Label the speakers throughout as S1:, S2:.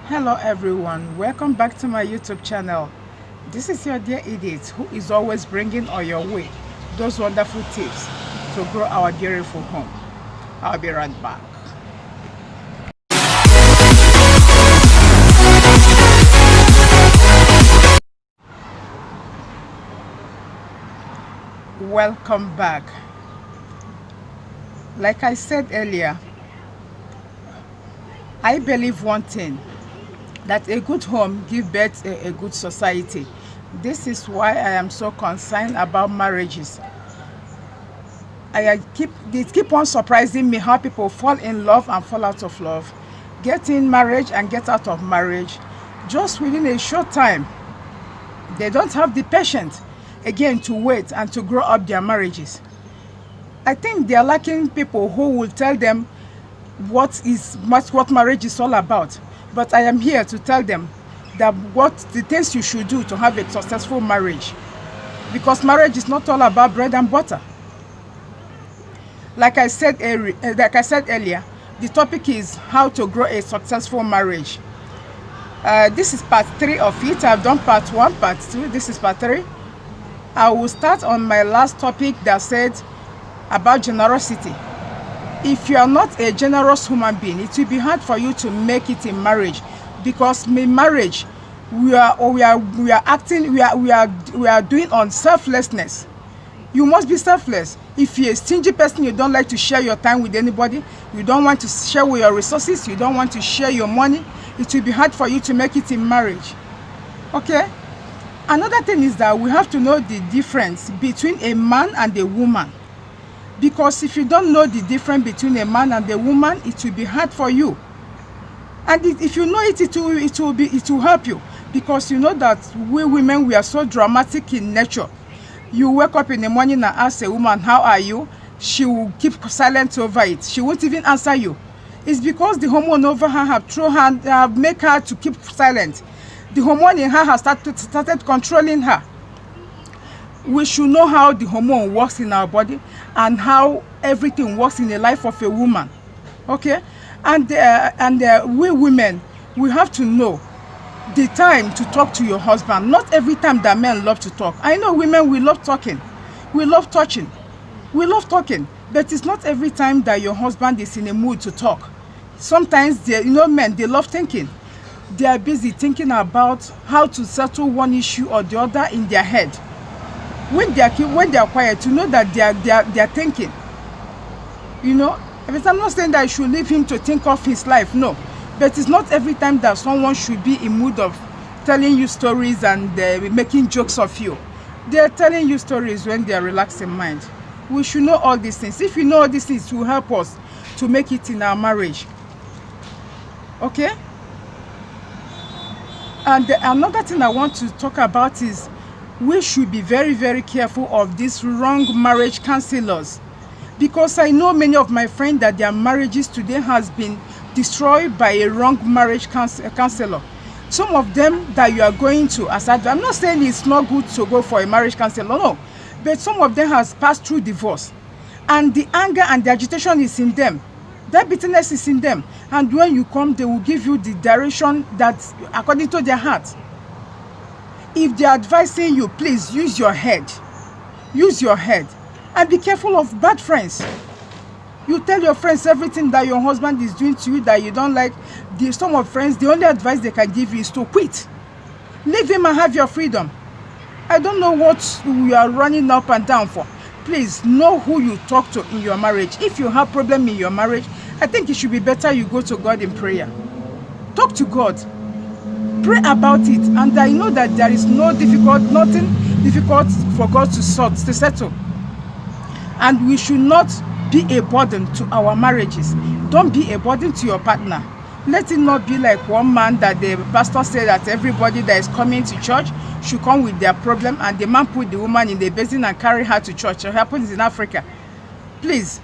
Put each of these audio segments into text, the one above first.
S1: Hello everyone, welcome back to my YouTube channel. This is your dear Edith, who is always bringing on your way those wonderful tips to grow our beautiful home. I'll be right back. Welcome back. Like I said earlier, I believe one thing, that a good home gives birth to a good society. This is why I am so concerned about marriages. It keep on surprising me how people fall in love and fall out of love, get in marriage and get out of marriage just within a short time. They don't have the patience again to wait and to grow up their marriages. I think they are lacking people who will tell them what marriage is all about. But I am here to tell them that what the things you should do to have a successful marriage, because marriage is not all about bread and butter. Like I said earlier, the topic is how to grow a successful marriage. This is part 3 of it. I've done part 1, part 2. This is part 3. I will start on my last topic that said about generosity. If you are not a generous human being, it will be hard for you to make it in marriage, because in marriage we are doing on selflessness. You must be selfless. If you're a stingy person, you don't like to share your time with anybody, you don't want to share your resources, you don't want to share your money, it will be hard for you to make it in marriage. Okay? Another thing is that we have to know the difference between a man and a woman. Because if you don't know the difference between a man and a woman, it will be hard for you. And if you know it, it will help you. Because you know that we women, we are so dramatic in nature. You wake up in the morning and ask a woman, how are you? She will keep silent over it. She won't even answer you. It's because the hormone over her have make her to keep silent. The hormone in her has started controlling her. We should know how the hormone works in our body and how everything works in the life of a woman. Okay? And we women, we have to know the time to talk to your husband. Not every time that men love to talk. I know women, we love talking. We love touching. We love talking. But it's not every time that your husband is in a mood to talk. Sometimes, men, they love thinking. They are busy thinking about how to settle one issue or the other in their head. When they are quiet, you know that they are thinking. But I'm not saying that you should leave him to think of his life, no. But it's not every time that someone should be in mood of telling you stories and making jokes of you. They are telling you stories when they are relaxed in mind. We should know all these things. If we know all these things, it will help us to make it in our marriage. Okay? And another thing I want to talk about is we should be very, very careful of these wrong marriage counselors, because I know many of my friends that their marriages today has been destroyed by a wrong marriage counselor. Some of them that you are going to, I'm not saying it's not good to go for a marriage counselor, no, but some of them has passed through divorce, and the anger and the agitation is in them. That bitterness is in them, and when you come, they will give you the direction that's according to their heart. If they are advising you, please use your head. Use your head. And be careful of bad friends. You tell your friends everything that your husband is doing to you that you don't like. Some of friends, the only advice they can give you is to quit. Leave him and have your freedom. I don't know what you are running up and down for. Please know who you talk to in your marriage. If you have problem in your marriage, I think it should be better you go to God in prayer. Talk to God. Pray about it, and I know that there is nothing difficult for God to settle. And we should not be a burden to our marriages. Don't be a burden to your partner. Let it not be like one man that the pastor said that everybody that is coming to church should come with their problem, and the man put the woman in the basin and carry her to church. It happens in Africa. Please,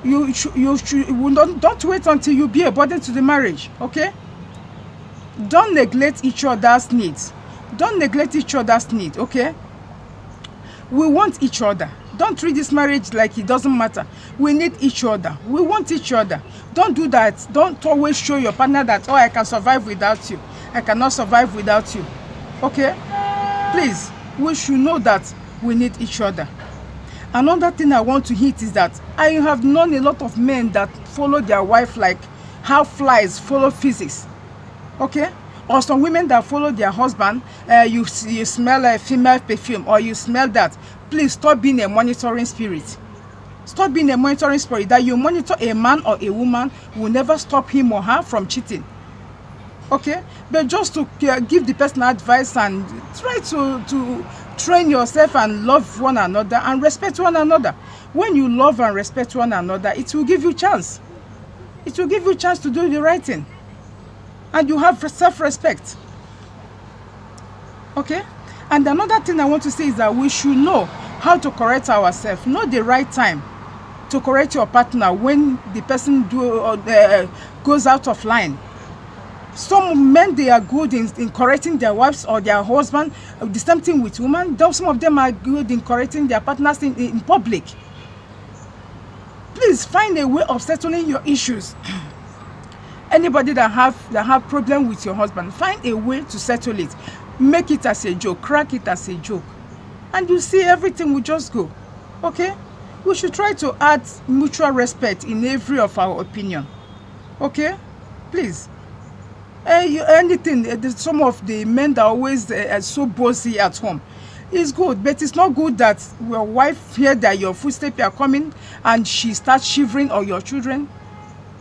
S1: don't wait until you be a burden to the marriage, okay? Don't neglect each other's needs. Don't neglect each other's needs, okay? We want each other. Don't treat this marriage like it doesn't matter. We need each other. We want each other. Don't do that. Don't always show your partner that, oh, I can survive without you. I cannot survive without you. Okay? Please, we should know that we need each other. Another thing I want to hit is that I have known a lot of men that follow their wife like how flies follow physics. Okay? Or some women that follow their husband, you smell a female perfume or you smell that. Please stop being a monitoring spirit. Stop being a monitoring spirit. That you monitor a man or a woman will never stop him or her from cheating. Okay? But just to give the person advice and try to train yourself and love one another and respect one another. When you love and respect one another, it will give you chance. It will give you a chance to do the right thing. And you have self-respect. Okay? And another thing I want to say is that we should know how to correct ourselves. Know the right time to correct your partner when the person goes out of line. Some men, they are good in correcting their wives or their husband. The same thing with women. Some of them are good in correcting their partners in public. Please find a way of settling your issues. Anybody that have problem with your husband, find a way to settle it. Make it as a joke, crack it as a joke, and you see everything will just go. Okay? We should try to add mutual respect in every of our opinion. Okay? Please. Some of the men that always are so bossy at home, it's good, but it's not good that your wife hear that your footsteps are coming and she starts shivering, or your children.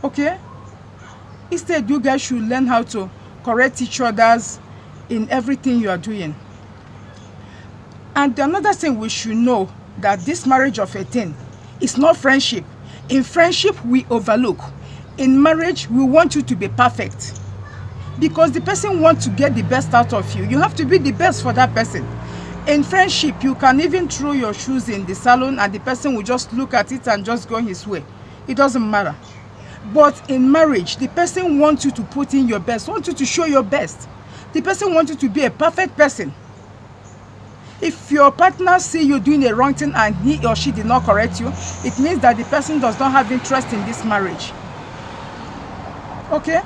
S1: Okay? Instead, you guys should learn how to correct each other's in everything you are doing. And another thing we should know, that this marriage of a thing is not friendship. In friendship, we overlook. In marriage, we want you to be perfect. Because the person wants to get the best out of you. You have to be the best for that person. In friendship, you can even throw your shoes in the salon and the person will just look at it and just go his way. It doesn't matter. But in marriage, the person wants you to put in your best, wants you to show your best. The person wants you to be a perfect person. If your partner see you doing a wrong thing and he or she did not correct you, it means that the person does not have interest in this marriage. Okay?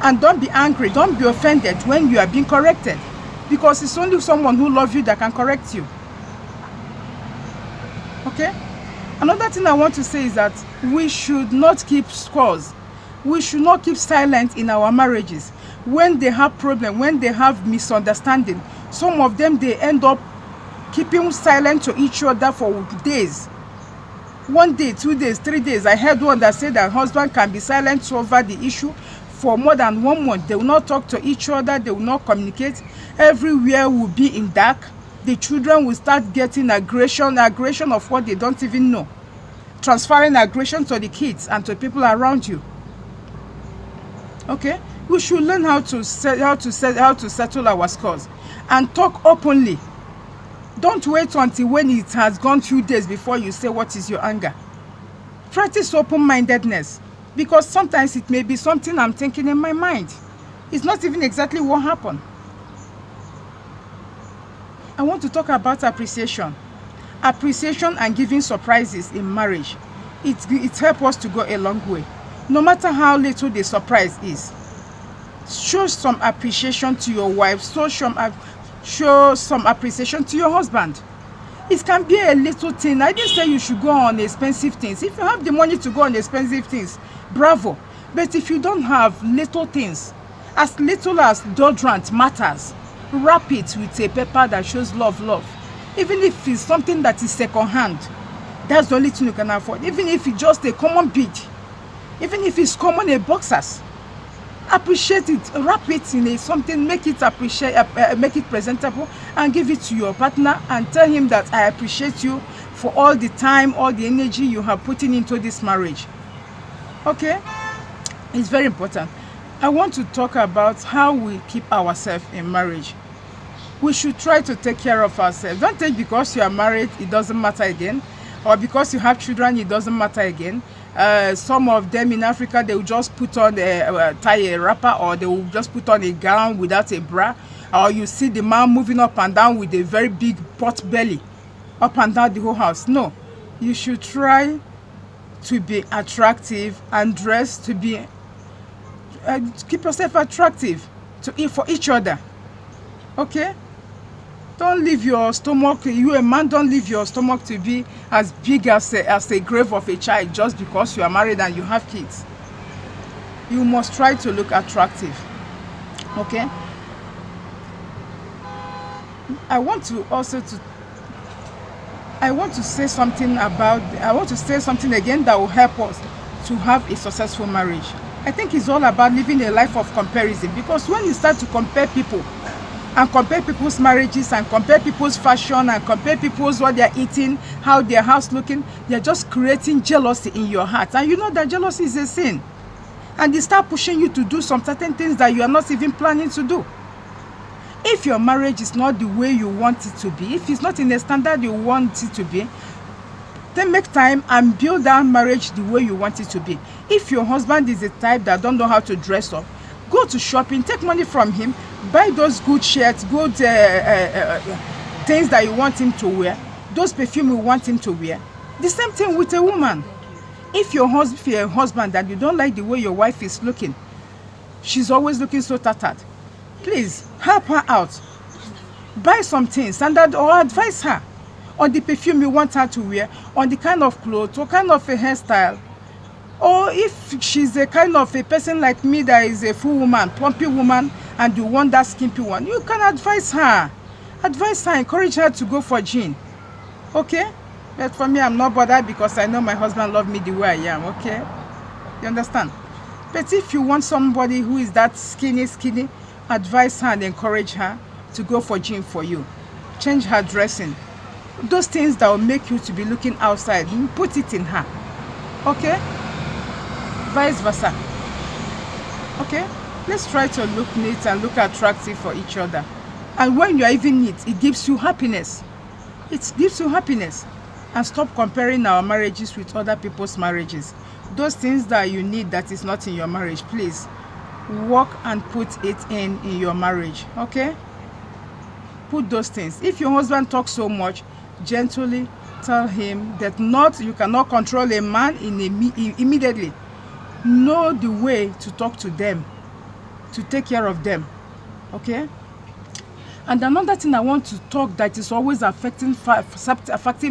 S1: And don't be angry, don't be offended when you are being corrected. Because it's only someone who loves you that can correct you. Okay? Another thing I want to say is that we should not keep scores. We should not keep silent in our marriages. When they have problem, when they have misunderstanding, some of them, they end up keeping silent to each other for days. 1 day, 2 days, 3 days. I heard one that said that husband can be silent over the issue for more than 1 month. They will not talk to each other. They will not communicate. Everywhere will be in dark. The children will start getting aggression of what they don't even know. Transferring aggression to the kids and to people around you. Okay? We should learn how to settle our scores and talk openly. Don't wait until when it has gone few days before you say what is your anger. Practice open-mindedness, because sometimes it may be something I'm thinking in my mind. It's not even exactly what happened. I want to talk about appreciation. Appreciation and giving surprises in marriage. It helps us to go a long way. No matter how little the surprise is. Show some appreciation to your wife. Show some appreciation to your husband. It can be a little thing. I didn't say you should go on expensive things. If you have the money to go on expensive things, bravo. But if you don't have little things, as little as deodorant matters, wrap it with a paper that shows love. Even if it's something that is second hand, that's the only thing you can afford. Even if it's just a common bead, even if it's common a boxers, appreciate it, wrap it in something, make it presentable, and give it to your partner and tell him that I appreciate you for all the time, all the energy you have put into this marriage. Okay? It's very important. I want to talk about how we keep ourselves in marriage. We should try to take care of ourselves. Don't think because you are married, it doesn't matter again. Or because you have children, it doesn't matter again. Some of them in Africa, they will just put on tie a wrapper, or they will just put on a gown without a bra. Or you see the man moving up and down with a very big pot belly, up and down the whole house. No, You should try to be attractive and dress to be keep yourself attractive for each other. Okay? Don't leave your stomach, you a man, don't leave your stomach to be as big as a grave of a child just because you are married and you have kids. You must try to look attractive. Okay? I want to say something again that will help us to have a successful marriage. I think it's all about living a life of comparison, because when you start to compare people and compare people's marriages and compare people's fashion and compare people's what they're eating, how their house looking, they're just creating jealousy in your heart. And you know that jealousy is a sin. And they start pushing you to do some certain things that you are not even planning to do. If your marriage is not the way you want it to be, if it's not in the standard you want it to be, then make time and build that marriage the way you want it to be. If your husband is the type that don't know how to dress up, go to shopping, take money from him, buy those good shirts, good things that you want him to wear, those perfume you want him to wear. The same thing with a woman. If you're a husband and you don't like the way your wife is looking, she's always looking so tattered, please help her out. Buy some things or advise her on the perfume you want her to wear, on the kind of clothes or kind of a hairstyle. Or if she's a kind of a person like me that is a full woman, plumpy woman, and you want that skimpy one, you can advise her. Advise her, encourage her to go for gym. Okay? But for me, I'm not bothered because I know my husband loves me the way I am. Okay? You understand? But if you want somebody who is that skinny, advise her and encourage her to go for gym for you. Change her dressing. Those things that will make you to be looking outside, put it in her. Okay? Vice versa. Okay? Let's try to look neat and look attractive for each other. And when you are even neat, it gives you happiness. It gives you happiness. And stop comparing our marriages with other people's marriages. Those things that you need that is not in your marriage, please work and put it in your marriage. Okay? Put those things. If your husband talks so much, gently tell him that you cannot control a man immediately. Know the way to talk to them, to take care of them. Okay? And another thing I want to talk that is always affecting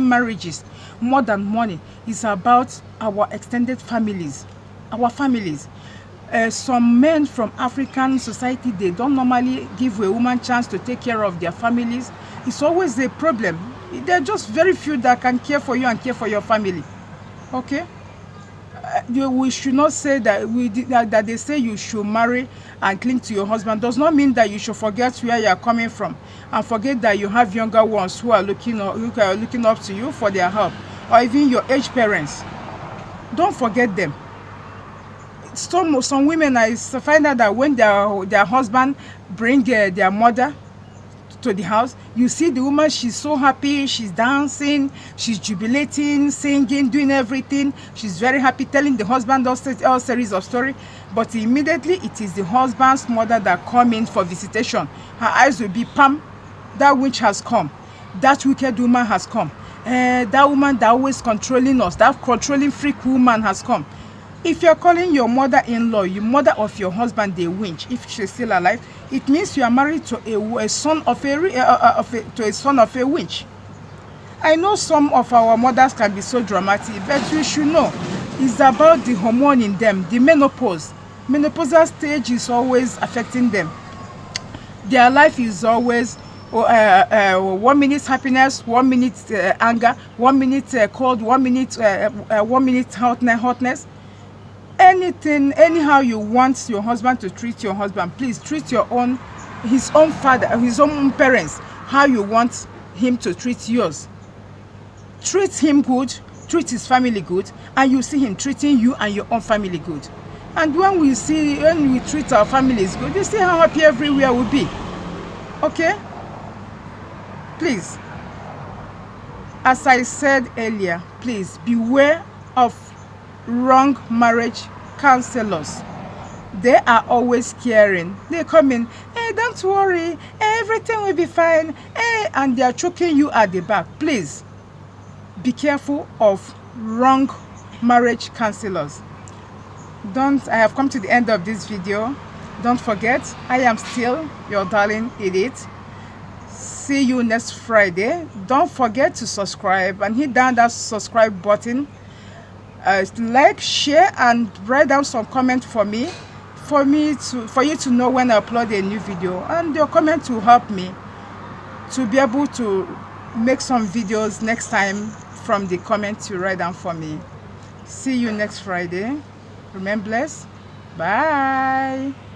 S1: marriages more than money is about our extended families, our families. Some men from African society, they don't normally give a woman chance to take care of their families. It's always a problem. There are just very few that can care for you and care for your family. Okay? We should not say that they say you should marry and cling to your husband. Does not mean that you should forget where you are coming from and forget that you have younger ones who are looking up to you for their help, or even your aged parents. Don't forget them. Some women, I find out that when their husband bring their mother to the house, you see the woman, she's so happy, she's dancing, she's jubilating, singing, doing everything. She's very happy, telling the husband all series of stories. But immediately it is the husband's mother that come in for visitation. Her eyes will be, Pam, that witch has come, that wicked woman has come, that woman that always controlling us, that controlling freak woman has come. If you're calling your mother-in-law, your mother of your husband, a winch, if she's still alive, it means you are married to a son of a winch. I know some of our mothers can be so dramatic, but you should know it's about the hormone in them, the menopause. Menopausal stage is always affecting them. Their life is always 1 minute happiness, 1 minute anger, 1 minute cold, 1 minute hotness. Anything, anyhow you want your husband to treat your husband, please treat his own father, his own parents, how you want him to treat yours. Treat him good, treat his family good, and you see him treating you and your own family good. And when we treat our families good, you see how happy everywhere will be. Okay? Please, as I said earlier, please beware of wrong marriage counselors. They are always caring. They come in, hey, don't worry, everything will be fine, hey, and they are choking you at the back. Please, be careful of wrong marriage counselors. I have come to the end of this video. Don't forget, I am still your darling Edith. See you next Friday. Don't forget to subscribe and hit down that subscribe button. Like, share, and write down some comment for me, for you to know when I upload a new video. And your comment will help me to be able to make some videos next time from the comments you write down for me. See you next Friday. Remain blessed. Bye.